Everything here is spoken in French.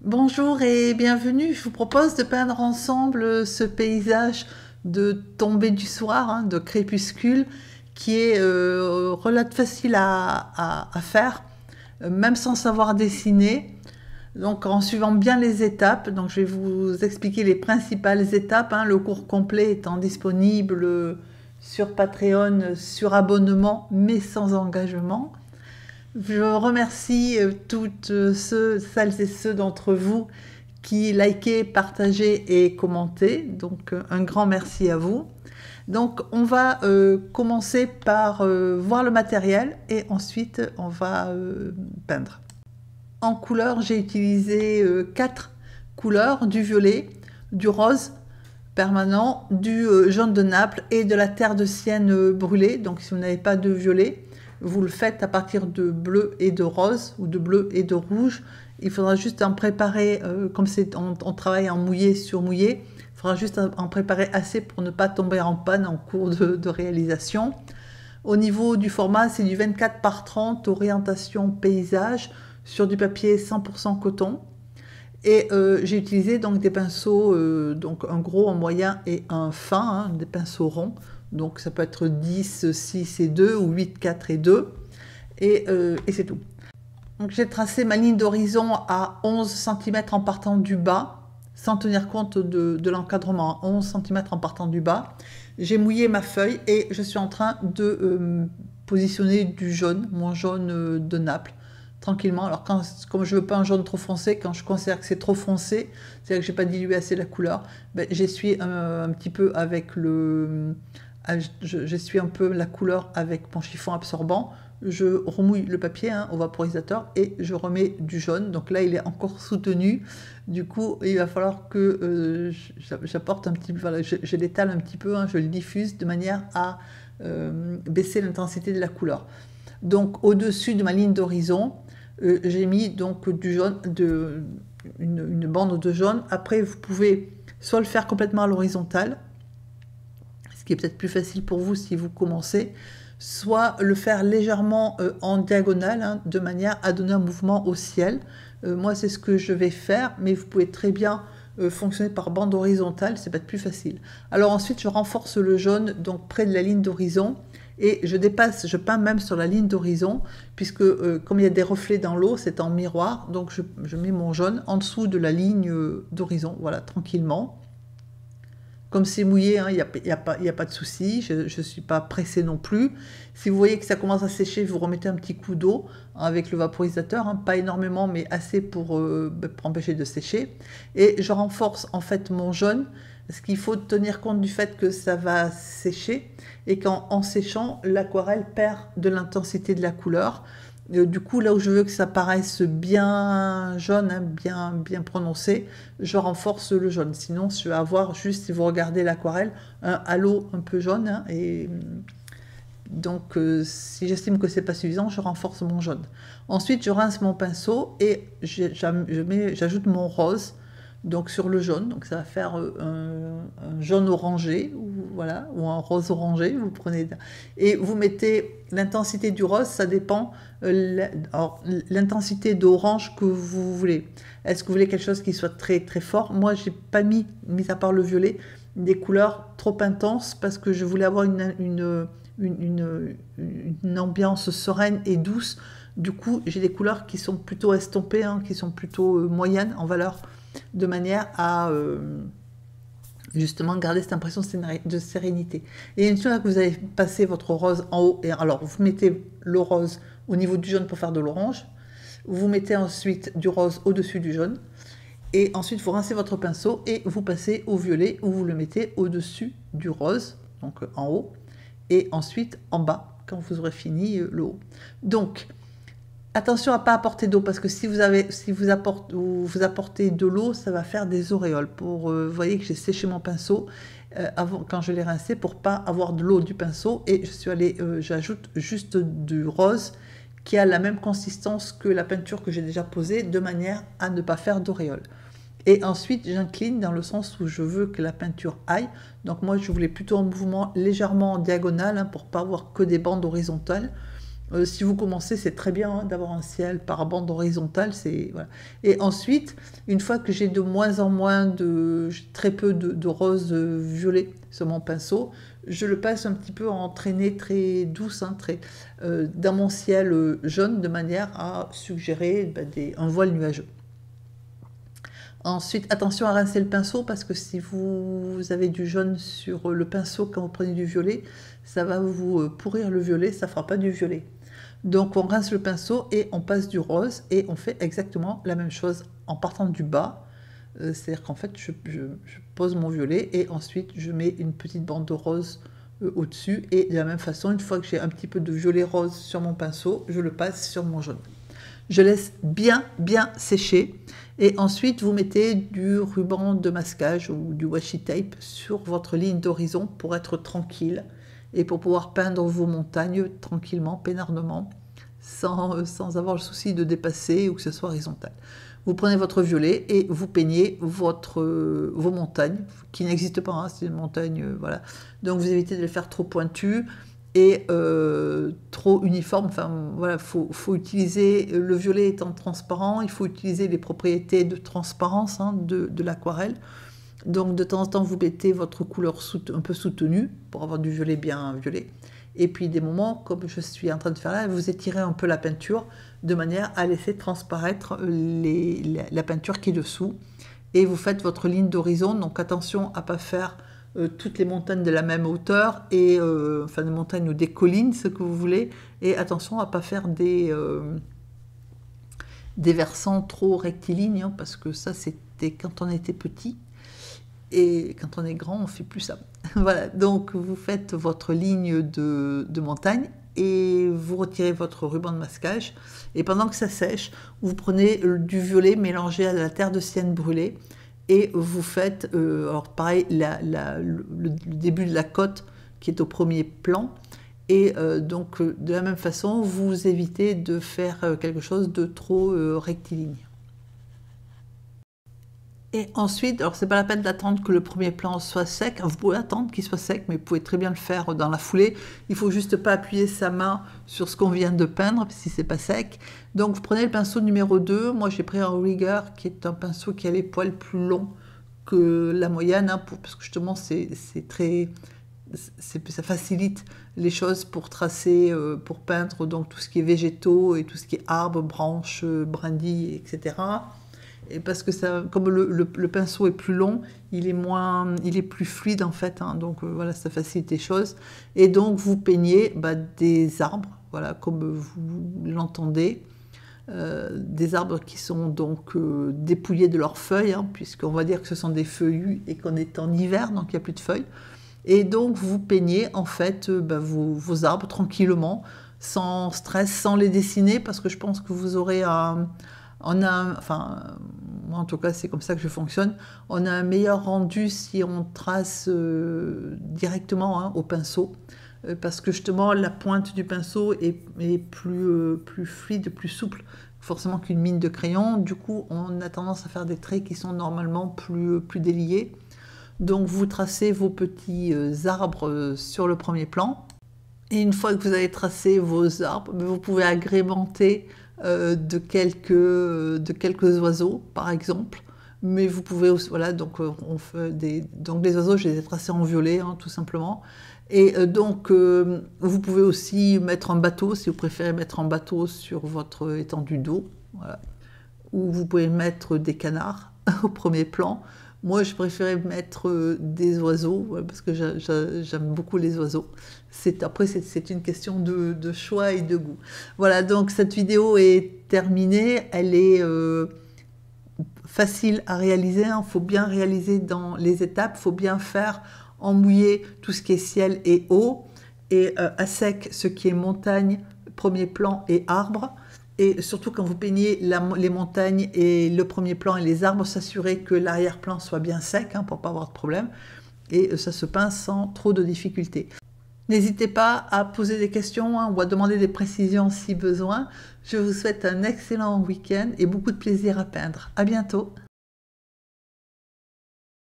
Bonjour et bienvenue. Je vous propose de peindre ensemble ce paysage de tombée du soir, de crépuscule, qui est facile à faire, même sans savoir dessiner. Donc en suivant bien les étapes, donc je vais vous expliquer les principales étapes, le cours complet étant disponible sur Patreon, sur abonnement, mais sans engagement. Je remercie celles et ceux d'entre vous qui likez, partagez et commentez. Donc un grand merci à vous. Donc on va commencer par voir le matériel et ensuite on va peindre. En couleur, j'ai utilisé 4 couleurs, du violet, du rose permanent, du jaune de Naples et de la terre de Sienne brûlée. Donc si vous n'avez pas de violet, vous le faites à partir de bleu et de rose ou de bleu et de rouge. Il faudra juste en préparer, comme on travaille en mouillé sur mouillé, il faudra juste en préparer assez pour ne pas tomber en panne en cours de réalisation. Au niveau du format, c'est du 24 par 30 orientation paysage sur du papier 100% coton. Et j'ai utilisé donc des pinceaux, donc un gros, un moyen et un fin, des pinceaux ronds. Donc ça peut être 10, 6 et 2 ou 8, 4 et 2. Et c'est tout. Donc j'ai tracé ma ligne d'horizon à 11 cm en partant du bas, sans tenir compte de l'encadrement, 11 cm en partant du bas. J'ai mouillé ma feuille et je suis en train de positionner du jaune, mon jaune de Naples, tranquillement. Alors comme je veux pas un jaune trop foncé, quand je considère que c'est trop foncé, c'est-à-dire que j'ai pas dilué assez la couleur, j'essuie un petit peu avec j'essuie un peu la couleur avec mon chiffon absorbant. Je remouille le papier au vaporisateur et je remets du jaune. Donc là, il est encore soutenu. Du coup, il va falloir que j'apporte un petit peu, voilà, je l'étale un petit peu, je le diffuse de manière à baisser l'intensité de la couleur. Donc au-dessus de ma ligne d'horizon, j'ai mis donc du jaune, une bande de jaune. Après, vous pouvez soit le faire complètement à l'horizontale, ce qui est peut-être plus facile pour vous si vous commencez, soit le faire légèrement en diagonale, de manière à donner un mouvement au ciel. Moi, c'est ce que je vais faire, mais vous pouvez très bien fonctionner par bande horizontale, c'est peut-être plus facile. Alors ensuite, je renforce le jaune, donc près de la ligne d'horizon, et je peins même sur la ligne d'horizon, puisque comme il y a des reflets dans l'eau, c'est en miroir, donc je mets mon jaune en dessous de la ligne d'horizon, voilà, tranquillement. Comme c'est mouillé, il n'y a pas de souci, je ne suis pas pressée non plus. Si vous voyez que ça commence à sécher, vous remettez un petit coup d'eau avec le vaporisateur, pas énormément, mais assez pour empêcher de sécher. Et je renforce en fait mon jaune, parce qu'il faut tenir compte du fait que ça va sécher, et qu'en séchant, l'aquarelle perd de l'intensité de la couleur. Du coup, là où je veux que ça paraisse bien jaune, bien prononcé, je renforce le jaune. Sinon, je vais avoir juste, si vous regardez l'aquarelle, un halo un peu jaune. Et donc, si j'estime que c'est pas suffisant, je renforce mon jaune. Ensuite, je rince mon pinceau et j'ajoute mon rose donc sur le jaune. Donc, ça va faire un jaune orangé, voilà, ou un rose orangé. Vous prenez et vous mettez l'intensité du rose. Ça dépend l'intensité d'orange que vous voulez. Est-ce que vous voulez quelque chose qui soit très très fort? Moi, j'ai pas mis à part le violet, des couleurs trop intenses parce que je voulais avoir une ambiance sereine et douce. Du coup, j'ai des couleurs qui sont plutôt estompées, qui sont plutôt moyennes en valeur, de manière à justement garder cette impression de sérénité. Et une fois que vous avez passé votre rose en haut, et alors vous mettez le rose au niveau du jaune pour faire de l'orange, vous mettez ensuite du rose au-dessus du jaune, et ensuite vous rincez votre pinceau et vous passez au violet où vous le mettez au-dessus du rose, donc en haut, et ensuite en bas quand vous aurez fini le haut. Donc attention à ne pas apporter d'eau, parce que si vous apportez de l'eau, ça va faire des auréoles. Vous voyez que j'ai séché mon pinceau quand je l'ai rincé pour pas avoir de l'eau du pinceau, et j'ajoute juste du rose qui a la même consistance que la peinture que j'ai déjà posée, de manière à ne pas faire d'auréoles. Et ensuite, j'incline dans le sens où je veux que la peinture aille. Donc moi, je voulais plutôt un mouvement légèrement en diagonale, pour pas avoir que des bandes horizontales. Si vous commencez, c'est très bien hein, d'avoir un ciel par bande horizontale. Voilà. Et ensuite, une fois que j'ai de moins en moins très peu de rose violet sur mon pinceau, je le passe un petit peu en traînée très douce, hein, dans mon ciel jaune, de manière à suggérer un voile nuageux. Ensuite, attention à rincer le pinceau parce que si vous avez du jaune sur le pinceau quand vous prenez du violet, ça va vous pourrir le violet, ça ne fera pas du violet. Donc on rince le pinceau et on passe du rose et on fait exactement la même chose en partant du bas. C'est-à-dire qu'en fait, je pose mon violet et ensuite je mets une petite bande de rose au-dessus. Et de la même façon, une fois que j'ai un petit peu de violet rose sur mon pinceau, je le passe sur mon jaune. Je laisse bien sécher et ensuite vous mettez du ruban de masquage ou du washi tape sur votre ligne d'horizon pour être tranquille et pour pouvoir peindre vos montagnes tranquillement, peinardement, sans avoir le souci de dépasser ou que ce soit horizontal. Vous prenez votre violet et vous peignez vos montagnes, qui n'existent pas, hein, c'est une montagne, voilà. Donc vous évitez de les faire trop pointues et trop uniforme. Enfin voilà, faut utiliser, le violet étant transparent, il faut utiliser les propriétés de transparence hein, de l'aquarelle. Donc de temps en temps vous mettez votre couleur un peu soutenue pour avoir du violet bien violet. Et puis des moments, comme je suis en train de faire là, vous étirez un peu la peinture de manière à laisser transparaître la peinture qui est dessous. Et vous faites votre ligne d'horizon, donc attention à ne pas faire toutes les montagnes de la même hauteur, et enfin des montagnes ou des collines, ce que vous voulez, et attention à ne pas faire des versants trop rectilignes, hein, parce que ça c'était quand on était petit, et quand on est grand on fait plus ça. Voilà, donc vous faites votre ligne de montagne, et vous retirez votre ruban de masquage, et pendant que ça sèche, vous prenez du violet mélangé à de la terre de sienne brûlée, et vous faites, alors pareil, le début de la côte qui est au premier plan, et donc de la même façon, vous évitez de faire quelque chose de trop rectiligne. Et ensuite, alors c'est pas la peine d'attendre que le premier plan soit sec, vous pouvez attendre qu'il soit sec, mais vous pouvez très bien le faire dans la foulée. Il faut juste pas appuyer sa main sur ce qu'on vient de peindre, si c'est pas sec. Donc vous prenez le pinceau numéro 2, moi j'ai pris un Rigger, qui est un pinceau qui a les poils plus longs que la moyenne, hein, parce que justement ça facilite les choses pour tracer, pour peindre donc tout ce qui est végétaux et tout ce qui est arbres, branches, brindilles, etc. Et parce que ça, comme le pinceau est plus long, il est plus fluide en fait, hein, donc voilà, ça facilite les choses. Et donc vous peignez des arbres, voilà, comme vous l'entendez, des arbres qui sont donc dépouillés de leurs feuilles, hein, puisqu'on va dire que ce sont des feuillus et qu'on est en hiver, donc il n'y a plus de feuilles. Et donc vous peignez en fait vos arbres tranquillement, sans stress, sans les dessiner, parce que je pense que vous aurez enfin, moi en tout cas c'est comme ça que je fonctionne, on a un meilleur rendu si on trace directement hein, au pinceau, parce que justement la pointe du pinceau est plus fluide, plus souple forcément qu'une mine de crayon. Du coup on a tendance à faire des traits qui sont normalement plus déliés. Donc vous tracez vos petits arbres sur le premier plan, et une fois que vous avez tracé vos arbres, vous pouvez agrémenter de quelques oiseaux par exemple, mais vous pouvez aussi, voilà, donc on fait donc les oiseaux je les ai tracés en violet hein, tout simplement, et donc vous pouvez aussi mettre un bateau si vous préférez mettre un bateau sur votre étendue d'eau, voilà. Ou vous pouvez mettre des canards au premier plan. Moi, je préférais mettre des oiseaux, parce que j'aime beaucoup les oiseaux. Après, c'est une question de choix et de goût. Voilà, donc cette vidéo est terminée. Elle est facile à réaliser. Il faut bien réaliser dans les étapes. Il faut bien faire en mouillé tout ce qui est ciel et eau. Et à sec, ce qui est montagne, premier plan et arbre. Et surtout quand vous peignez les montagnes et le premier plan et les arbres, s'assurer que l'arrière-plan soit bien sec hein, pour ne pas avoir de problème. Et ça se peint sans trop de difficultés. N'hésitez pas à poser des questions hein, ou à demander des précisions si besoin. Je vous souhaite un excellent week-end et beaucoup de plaisir à peindre. À bientôt.